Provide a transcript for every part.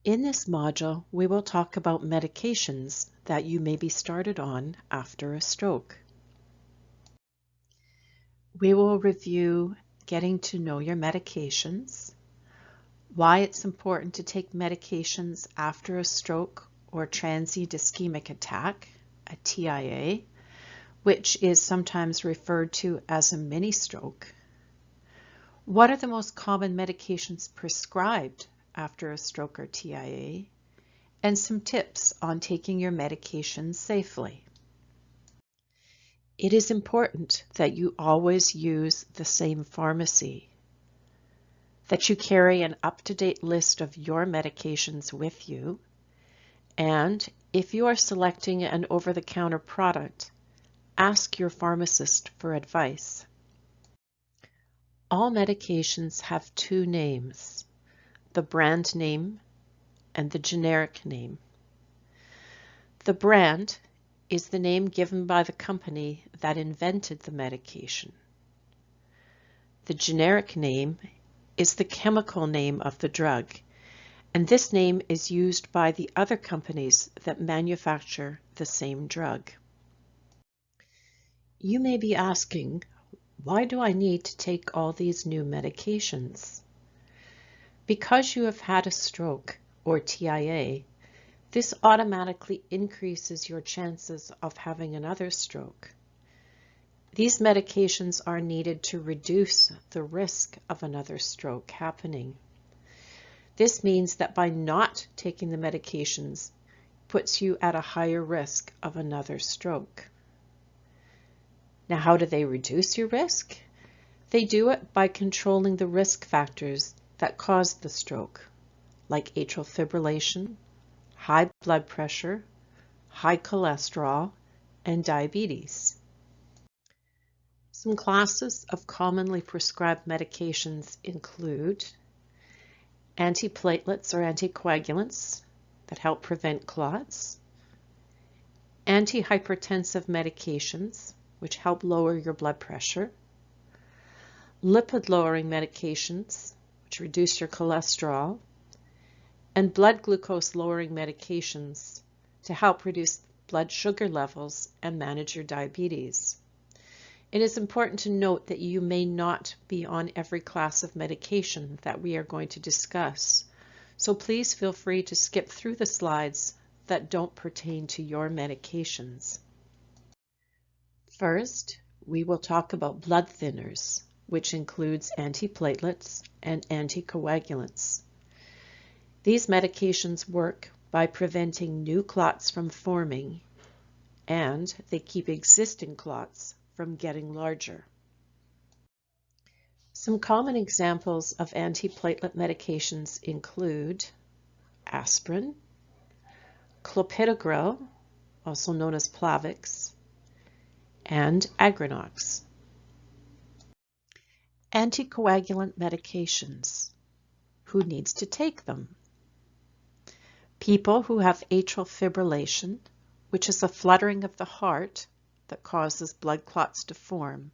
In this module, we will talk about medications that you may be started on after a stroke. We will review getting to know your medications, why it's important to take medications after a stroke or transient ischemic attack, a TIA, which is sometimes referred to as a mini stroke. What are the most common medications prescribed after a stroke or TIA, and some tips on taking your medications safely. It is important that you always use the same pharmacy, that you carry an up-to-date list of your medications with you, and if you are selecting an over-the-counter product, ask your pharmacist for advice. All medications have two names, the brand name and the generic name. The brand is the name given by the company that invented the medication. The generic name is the chemical name of the drug, and this name is used by the other companies that manufacture the same drug. You may be asking, why do I need to take all these new medications? Because you have had a stroke or TIA, this automatically increases your chances of having another stroke. These medications are needed to reduce the risk of another stroke happening. This means that by not taking the medications puts you at a higher risk of another stroke. Now, how do they reduce your risk? They do it by controlling the risk factors that cause the stroke, like atrial fibrillation, high blood pressure, high cholesterol, and diabetes. Some classes of commonly prescribed medications include antiplatelets or anticoagulants that help prevent clots, antihypertensive medications which help lower your blood pressure, lipid-lowering medications which reduce your cholesterol, and blood glucose-lowering medications to help reduce blood sugar levels and manage your diabetes. It is important to note that you may not be on every class of medication that we are going to discuss, so please feel free to skip through the slides that don't pertain to your medications. First, we will talk about blood thinners, which includes antiplatelets and anticoagulants. These medications work by preventing new clots from forming, and they keep existing clots from getting larger. Some common examples of antiplatelet medications include aspirin, clopidogrel, also known as Plavix, and Agrinox. Anticoagulant medications. Who needs to take them? People who have atrial fibrillation, which is a fluttering of the heart that causes blood clots to form.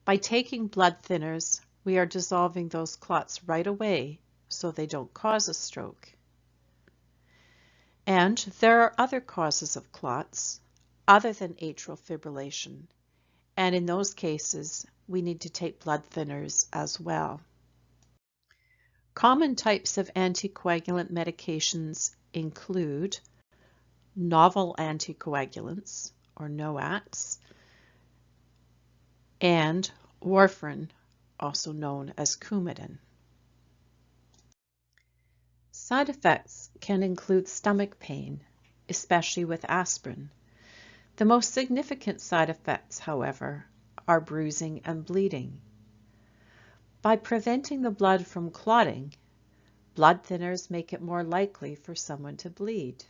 By taking blood thinners, we are dissolving those clots right away so they don't cause a stroke. And there are other causes of clots other than atrial fibrillation, and in those cases, we need to take blood thinners as well. Common types of anticoagulant medications include novel anticoagulants, or NOACs, and warfarin, also known as Coumadin. Side effects can include stomach pain, especially with aspirin. The most significant side effects, however, are bruising and bleeding. By preventing the blood from clotting, blood thinners make it more likely for someone to bleed.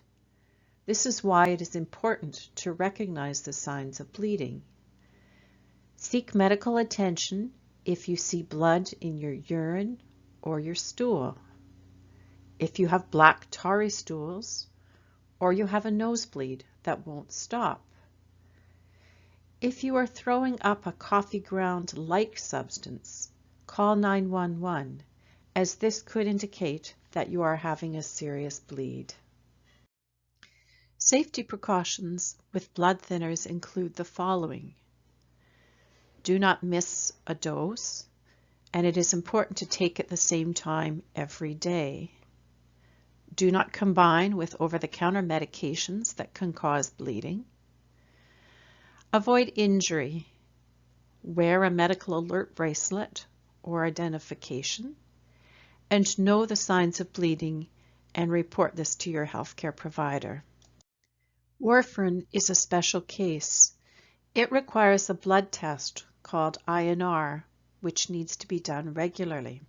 This is why it is important to recognize the signs of bleeding. Seek medical attention if you see blood in your urine or your stool, if you have black tarry stools, or you have a nosebleed that won't stop. If you are throwing up a coffee ground-like substance, call 911, as this could indicate that you are having a serious bleed. Safety precautions with blood thinners include the following. Do not miss a dose, and it is important to take at the same time every day. Do not combine with over-the-counter medications that can cause bleeding. Avoid injury. Wear a medical alert bracelet or identification, and know the signs of bleeding and report this to your healthcare provider. Warfarin is a special case. It requires a blood test called INR, which needs to be done regularly.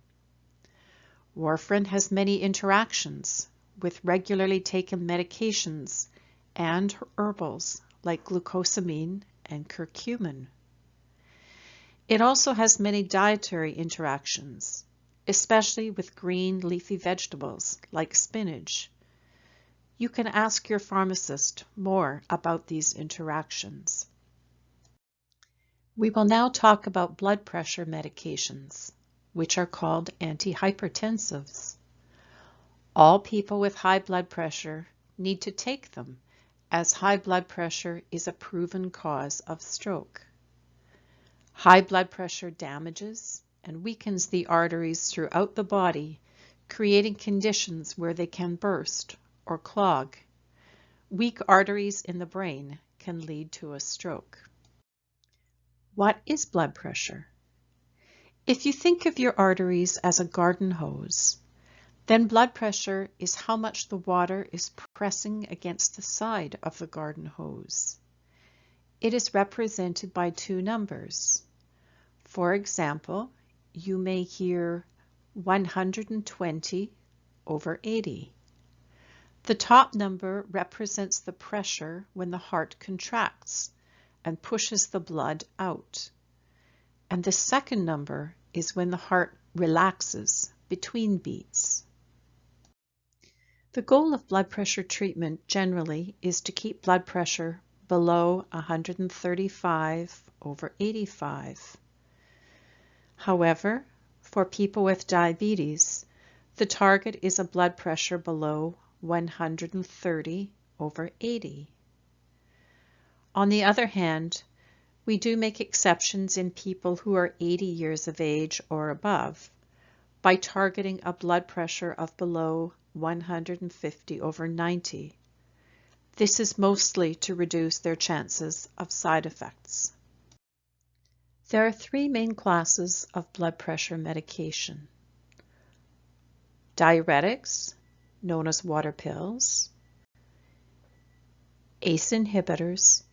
Warfarin has many interactions with regularly taken medications and herbals like glucosamine and curcumin. It also has many dietary interactions, especially with green leafy vegetables like spinach. You can ask your pharmacist more about these interactions. We will now talk about blood pressure medications, which are called antihypertensives. All people with high blood pressure need to take them, as high blood pressure is a proven cause of stroke. High blood pressure damages and weakens the arteries throughout the body, creating conditions where they can burst or clog. Weak arteries in the brain can lead to a stroke. What is blood pressure? If you think of your arteries as a garden hose, then blood pressure is how much the water is pressing against the side of the garden hose. It is represented by two numbers. For example, you may hear 120/80. The top number represents the pressure when the heart contracts and pushes the blood out. And the second number is when the heart relaxes between beats. The goal of blood pressure treatment generally is to keep blood pressure below 135/85. However, for people with diabetes, the target is a blood pressure below 130/80. On the other hand, we do make exceptions in people who are 80 years of age or above by targeting a blood pressure of below 150/90. This is mostly to reduce their chances of side effects. There are three main classes of blood pressure medication. Diuretics, known as water pills, ACE inhibitors,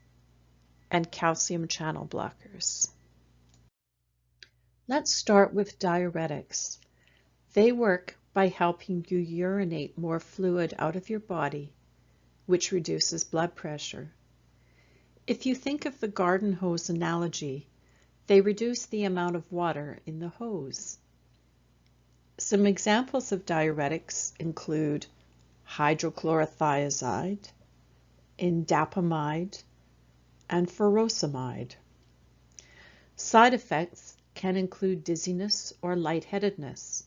and calcium channel blockers. Let's start with diuretics. They work by helping you urinate more fluid out of your body, which reduces blood pressure. If you think of the garden hose analogy, they reduce the amount of water in the hose. Some examples of diuretics include hydrochlorothiazide, indapamide, and furosemide. Side effects can include dizziness or lightheadedness,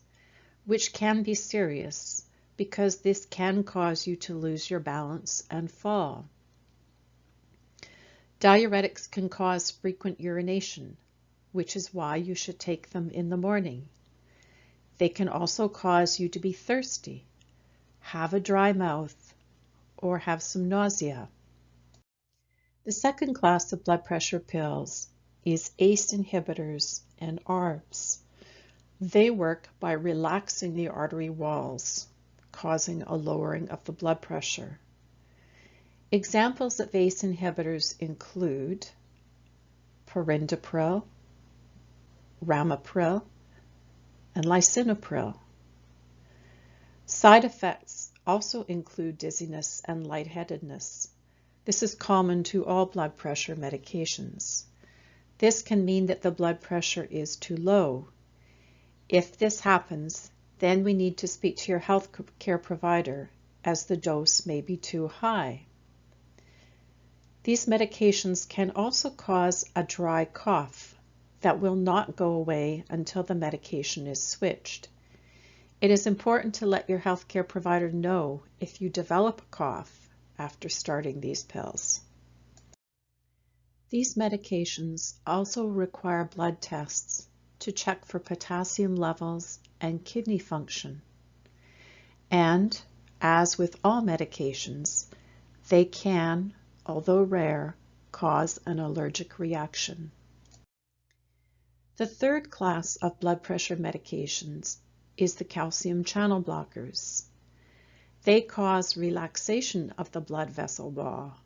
which can be serious because this can cause you to lose your balance and fall. Diuretics can cause frequent urination, which is why you should take them in the morning. They can also cause you to be thirsty, have a dry mouth, or have some nausea. The second class of blood pressure pills is ACE inhibitors and ARBs. They work by relaxing the artery walls, causing a lowering of the blood pressure. Examples of ACE inhibitors include perindopril, ramipril, and lisinopril. Side effects also include dizziness and lightheadedness. This is common to all blood pressure medications. This can mean that the blood pressure is too low. If this happens, then we need to speak to your health care provider, as the dose may be too high. These medications can also cause a dry cough that will not go away until the medication is switched. It is important to let your healthcare provider know if you develop a cough after starting these pills. These medications also require blood tests to check for potassium levels and kidney function. And, as with all medications, they can, although rare, cause an allergic reaction. The third class of blood pressure medications is the calcium channel blockers. They cause relaxation of the blood vessel wall,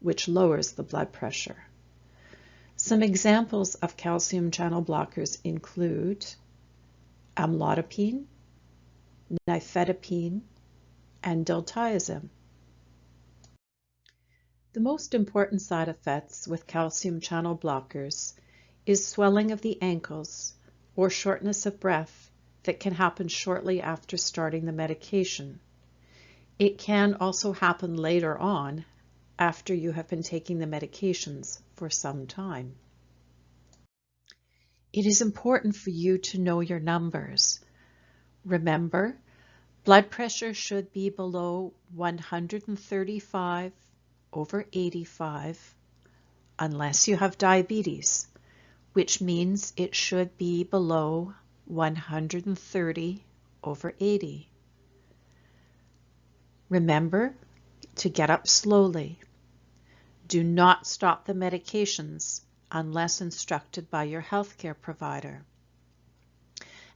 which lowers the blood pressure. Some examples of calcium channel blockers include amlodipine, nifedipine, and diltiazem. The most important side effects with calcium channel blockers is swelling of the ankles or shortness of breath that can happen shortly after starting the medication. It can also happen later on after you have been taking the medications for some time. It is important for you to know your numbers. Remember, blood pressure should be below 135/85 unless you have diabetes, which means it should be below 130/80. Remember to get up slowly. Do not stop the medications unless instructed by your healthcare provider.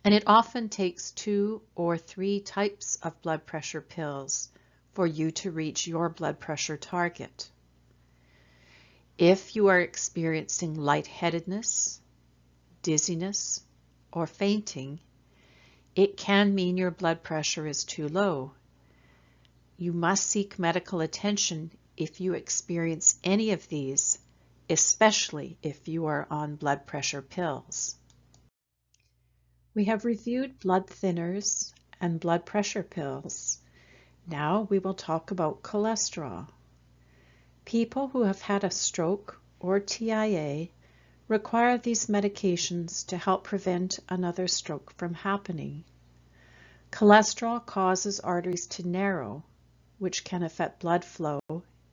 And it often takes 2 or 3 types of blood pressure pills for you to reach your blood pressure target. If you are experiencing lightheadedness, dizziness, or fainting, it can mean your blood pressure is too low. You must seek medical attention if you experience any of these, especially if you are on blood pressure pills. We have reviewed blood thinners and blood pressure pills. Now we will talk about cholesterol. People who have had a stroke or TIA require these medications to help prevent another stroke from happening. Cholesterol causes arteries to narrow, which can affect blood flow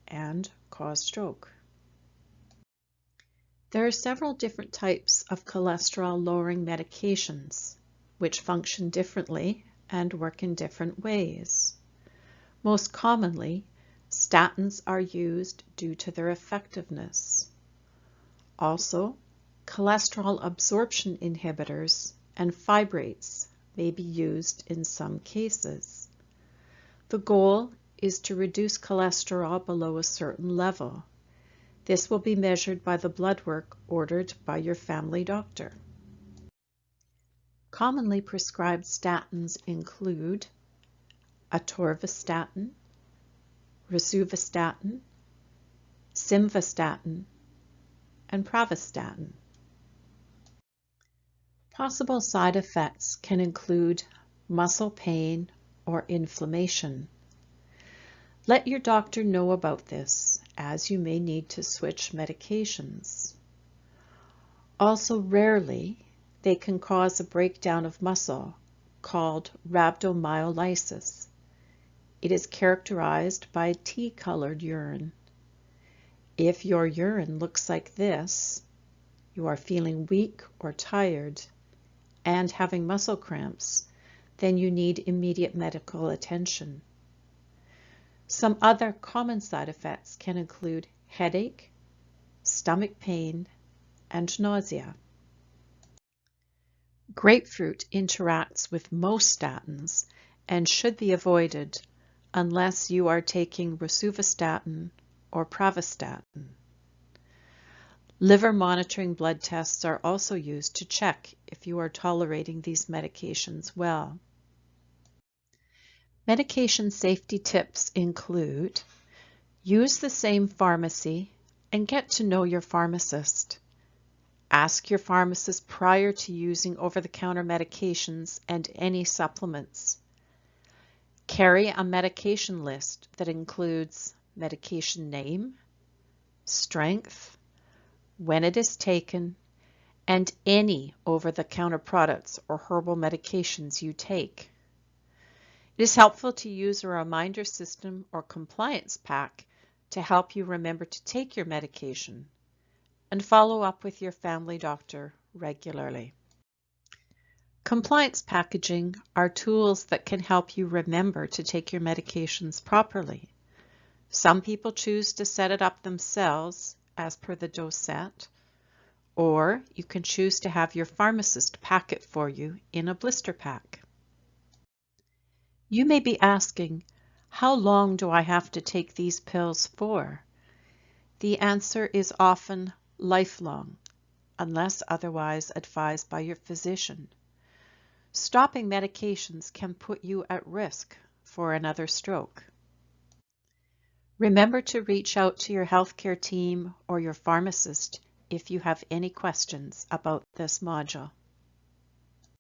and cause stroke. There are several different types of cholesterol-lowering medications, which function differently and work in different ways. Most commonly, statins are used due to their effectiveness. Also, cholesterol absorption inhibitors and fibrates may be used in some cases. The goal is to reduce cholesterol below a certain level. This will be measured by the blood work ordered by your family doctor. Commonly prescribed statins include atorvastatin, rosuvastatin, simvastatin, and pravastatin. Possible side effects can include muscle pain or inflammation. Let your doctor know about this, as you may need to switch medications. Also, rarely, they can cause a breakdown of muscle called rhabdomyolysis. It is characterized by tea-colored urine. If your urine looks like this, you are feeling weak or tired and having muscle cramps, then you need immediate medical attention. Some other common side effects can include headache, stomach pain, and nausea. Grapefruit interacts with most statins and should be avoided unless you are taking rosuvastatin or pravastatin. Liver monitoring blood tests are also used to check if you are tolerating these medications well. Medication safety tips include: use the same pharmacy and get to know your pharmacist. Ask your pharmacist prior to using over-the-counter medications and any supplements. Carry a medication list that includes medication name, strength, when it is taken, and any over-the-counter products or herbal medications you take. It is helpful to use a reminder system or compliance pack to help you remember to take your medication and follow up with your family doctor regularly. Compliance packaging are tools that can help you remember to take your medications properly. Some people choose to set it up themselves as per the dose set, or you can choose to have your pharmacist pack it for you in a blister pack. You may be asking, how long do I have to take these pills for? The answer is often lifelong, unless otherwise advised by your physician. Stopping medications can put you at risk for another stroke. Remember to reach out to your healthcare team or your pharmacist if you have any questions about this module.